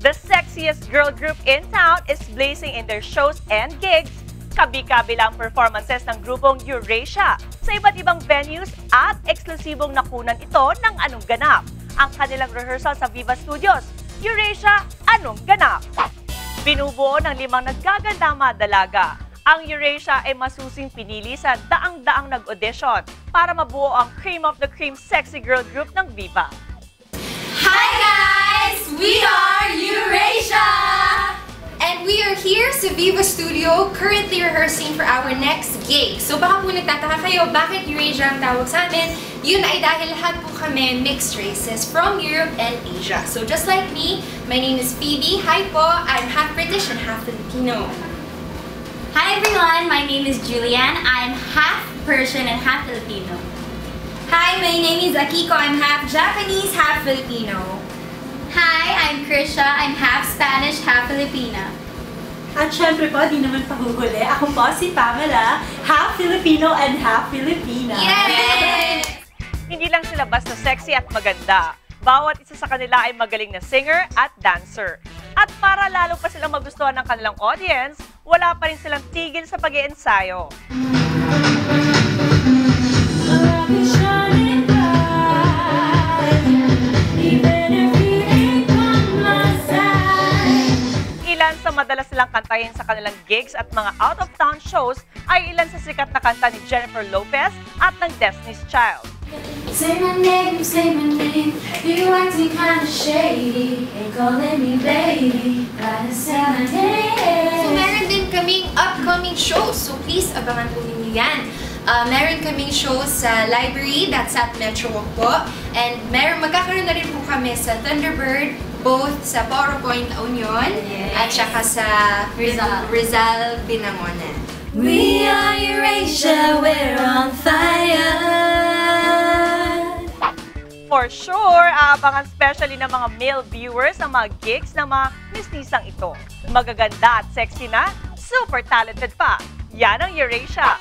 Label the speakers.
Speaker 1: The sexiest girl group in town is blazing in their shows and gigs. Kabi-kabilang performances ng grupong Eurasia sa iba't ibang venues at eksklusibong nakunan ito ng Anong Ganap, ang kanilang rehearsal sa Viva Studios. Eurasia, Anong Ganap? Binubuo ng 5 naggagandang dalaga. Ang Eurasia ay masusing pinili sa daang-daang nag-audition para mabuo ang cream of the cream sexy girl group ng Viva.
Speaker 2: Hi guys! We are Eurasia! And we are here sa Viva Studio, currently rehearsing for our next gig. So baka po nagtataka kayo, bakit Eurasia ang tawag sa amin? Yun ay dahil lahat po kami mixed races from Europe and Asia. So just like me, my name is Phoebe. Hi po, I'm half British and half Filipino.
Speaker 3: Hi everyone, my name is Julianne. I'm half Persian and half Filipino.
Speaker 4: Hi, my name is Akiko. I'm half Japanese, half Filipino.
Speaker 3: Hi, I'm Krisha. I'm half Spanish, half Filipina.
Speaker 5: At syempre po, di naman pahuhuli. Ako po si Pamela, half Filipino and half Filipina.
Speaker 2: Yay!
Speaker 1: Hindi lang sila basta sexy at maganda. Bawat isa sa kanila ay magaling na singer at dancer. At para lalo pa silang magustuhan ng kanilang audience, wala pa rin silang tigil sa pag-iensayo. Ilan sa madalas silang kantahin sa kanilang gigs at mga out-of-town shows ay ilan sa sikat na kanta ni Jennifer Lopez at ng Destiny's Child.
Speaker 6: Say my name, you acting kinda shady, ain't calling me baby, gotta say my name.
Speaker 2: So meron din kaming upcoming shows, so please abangan po ninyo yan. Meron kaming shows sa library, that's at Metro Walk po. And magkakaroon na rin po kami sa Thunderbird, both sa PowerPoint Union at saka sa Rizal Binangonan.
Speaker 6: We are Eurasia, we're on fire.
Speaker 1: For sure, aabangan especially ng mga male viewers ang mga gigs ng mga mistisang ito. Magaganda at sexy na, super talented pa. Yan ang Eurasia.